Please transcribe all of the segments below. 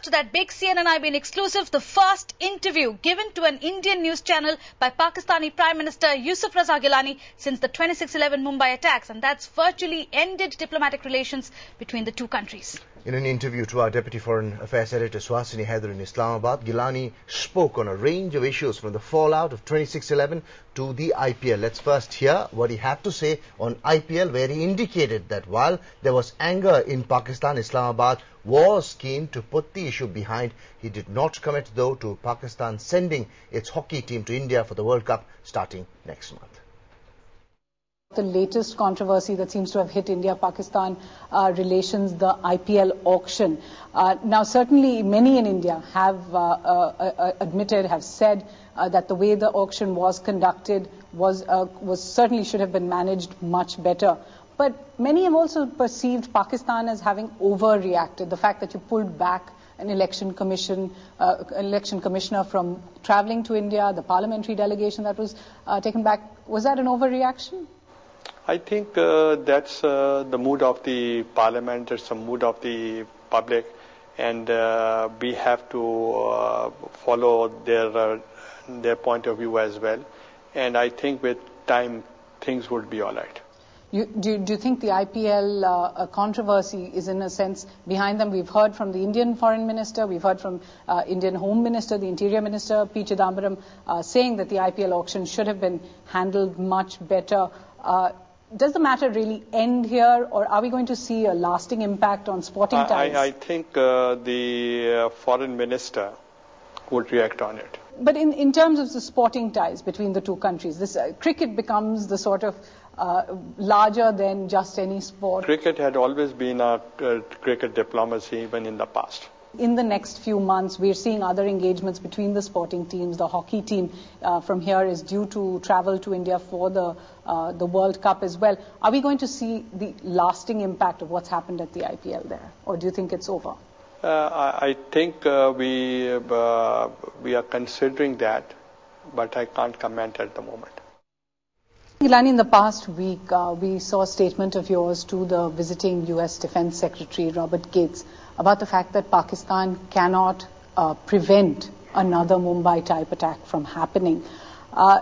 to that big CNN-IBN exclusive, the first interview given to an Indian news channel by Pakistani Prime Minister Yusuf Raza Gilani since the 26/11 Mumbai attacks, and that's virtually ended diplomatic relations between the two countries. In an interview to our Deputy Foreign Affairs Editor Suhasini Haider in Islamabad, Gilani spoke on a range of issues from the fallout of 26/11 to the IPL. Let's first hear what he had to say on IPL, where he indicated that while there was anger in Pakistan, Islamabad was keen to put the issue behind. He did not commit, though, to Pakistan sending its hockey team to India for the World Cup starting next month. The latest controversy that seems to have hit India-Pakistan relations, the IPL auction. Now, certainly many in India have admitted, have said that the way the auction was conducted was certainly should have been managed much better. But many have also perceived Pakistan as having overreacted. The fact that you pulled back an election commissioner from travelling to India, the parliamentary delegation that was taken back, was that an overreaction? I think that's the mood of the parliament, it's the mood of the public, and we have to follow their point of view as well. And I think with time, things would be all right. Do you think the IPL controversy is in a sense behind them? We've heard from the Indian Foreign Minister, we've heard from Indian Home Minister, the Interior Minister, P. Chidambaram, saying that the IPL auction should have been handled much better. Does the matter really end here, or are we going to see a lasting impact on sporting ties? I think the Foreign Minister would react on it. But in terms of the sporting ties between the two countries, this cricket becomes the sort of larger than just any sport. Cricket had always been a cricket diplomacy even in the past. In the next few months, we're seeing other engagements between the sporting teams. The hockey team from here is due to travel to India for the World Cup as well. Are we going to see the lasting impact of what's happened at the IPL there, or do you think it's over? I think we are considering that, but I can't comment at the moment. Gilani, in the past week, we saw a statement of yours to the visiting U.S. Defense Secretary Robert Gates about the fact that Pakistan cannot prevent another Mumbai-type attack from happening.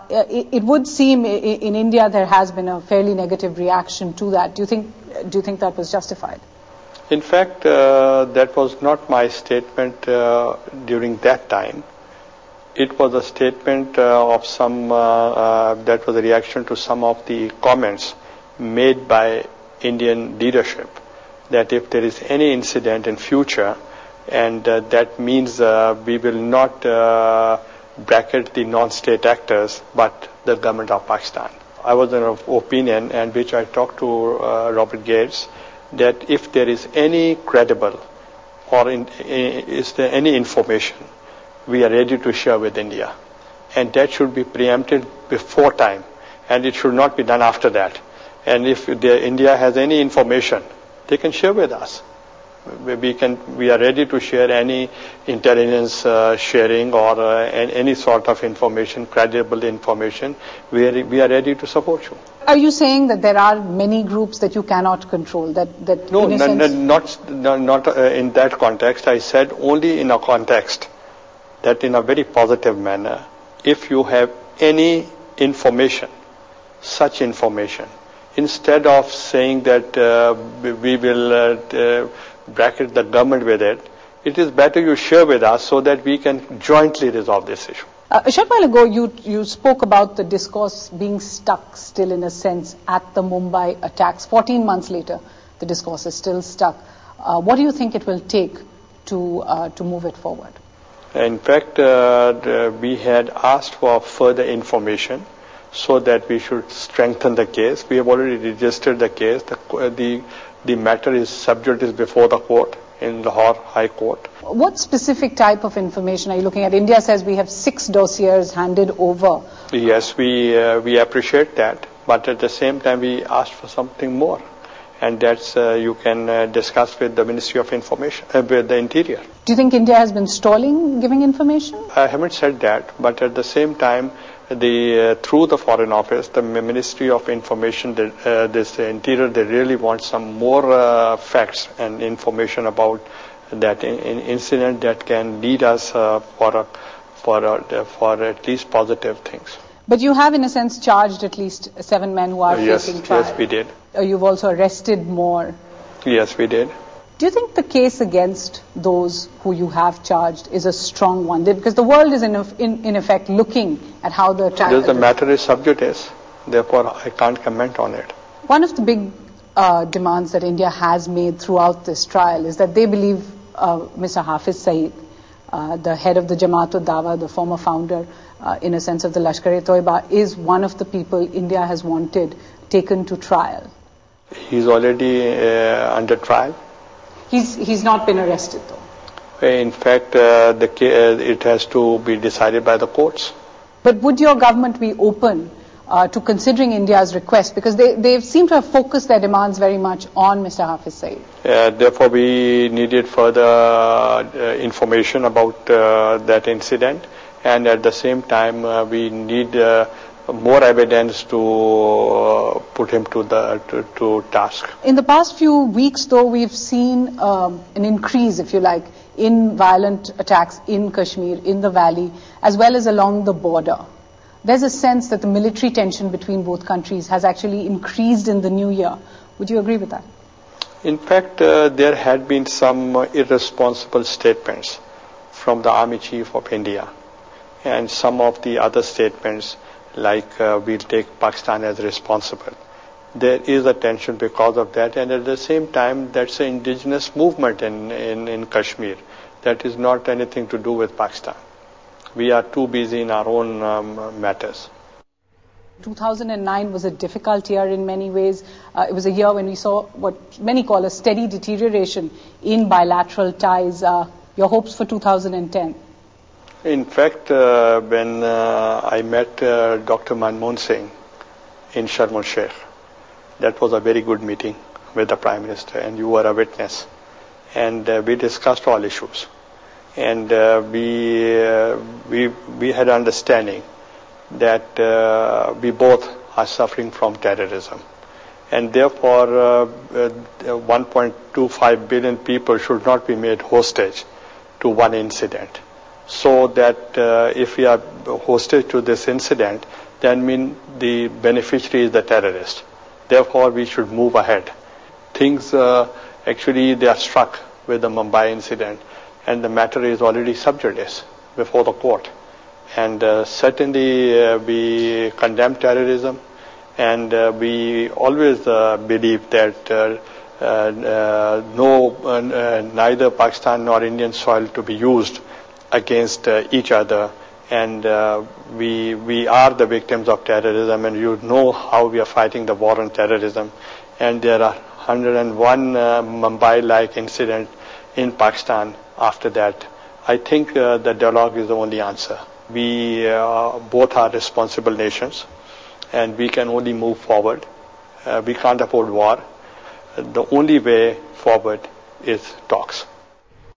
It would seem in India there has been a fairly negative reaction to that. Do you think that was justified? In fact, that was not my statement during that time. It was a statement of some, that was a reaction to some of the comments made by Indian leadership, that if there is any incident in future, and that means we will not bracket the non-state actors, but the government of Pakistan. I was of opinion, and which I talked to Robert Gates, that if there is any credible or is there any information, we are ready to share with India. And that should be preempted before time, and it should not be done after that. And if India has any information, they can share with us. We are ready to share any intelligence sharing or any sort of information, credible information. We are ready to support you. Are you saying that there are many groups that you cannot control? No, not in that context. I said only in a context that in a very positive manner, if you have any information, such information, instead of saying that we will bracket the government with it, it is better you share with us so that we can jointly resolve this issue. A short while ago, you spoke about the discourse being stuck still in a sense at the Mumbai attacks. 14 months later, the discourse is still stuck. What do you think it will take to move it forward? In fact, we had asked for further information so that we should strengthen the case. We have already registered the case. The matter is subject before the court in Lahore High Court. What specific type of information are you looking at? India says we have 6 dossiers handed over. Yes, we appreciate that, but at the same time we asked for something more, and that's you can discuss with the Ministry of Information, with the Interior. Do you think India has been stalling giving information? I haven't said that, but at the same time, through the Foreign Office, the Ministry of Information, this Interior, they really want some more facts and information about that incident that can lead us for at least positive things. But you have, in a sense, charged at least 7 men who are facing trial. Yes, we did. You've also arrested more. Yes, we did. Do you think the case against those who you have charged is a strong one? Because the world is in effect looking at how the trial... The matter is sub judice, therefore I can't comment on it. One of the big demands that India has made throughout this trial is that they believe Mr. Hafiz Saeed, the head of the Jamaat-ud-Dawa, the former founder, in a sense, of the Lashkar-e-Toiba, is one of the people India has wanted taken to trial. He's already under trial. He's not been arrested, though. In fact, it has to be decided by the courts. But would your government be open to considering India's request? Because they seem to have focused their demands very much on Mr. Hafiz Saeed. Therefore, we needed further information about that incident. And at the same time, we need more evidence to put him to task. In the past few weeks, though, we've seen an increase, if you like, in violent attacks in Kashmir, in the valley, as well as along the border. There's a sense that the military tension between both countries has actually increased in the new year. Would you agree with that? In fact, there had been some irresponsible statements from the Army Chief of India, and some of the other statements like we'll take Pakistan as responsible. There is a tension because of that, and at the same time that's an indigenous movement in Kashmir. That is not anything to do with Pakistan. We are too busy in our own matters. 2009 was a difficult year in many ways. It was a year when we saw what many call a steady deterioration in bilateral ties. Your hopes for 2010? In fact, when I met Dr. Manmohan Singh in Sharm el-Sheikh, that was a very good meeting with the Prime Minister, and you were a witness. And we discussed all issues. And we had understanding that we both are suffering from terrorism. And therefore, 1.25 billion people should not be made hostage to one incident. So that if we are hostage to this incident, then the beneficiary is the terrorist. Therefore, we should move ahead. Things actually they are struck with the Mumbai incident, and the matter is already sub judice before the court. And certainly we condemn terrorism, and we always believe that neither Pakistan nor Indian soil to be used against each other, and we are the victims of terrorism, and you know how we are fighting the war on terrorism, and there are 101 Mumbai-like incidents in Pakistan after that. I think the dialogue is the only answer. We both are responsible nations, and we can only move forward. We can't afford war. The only way forward is talks.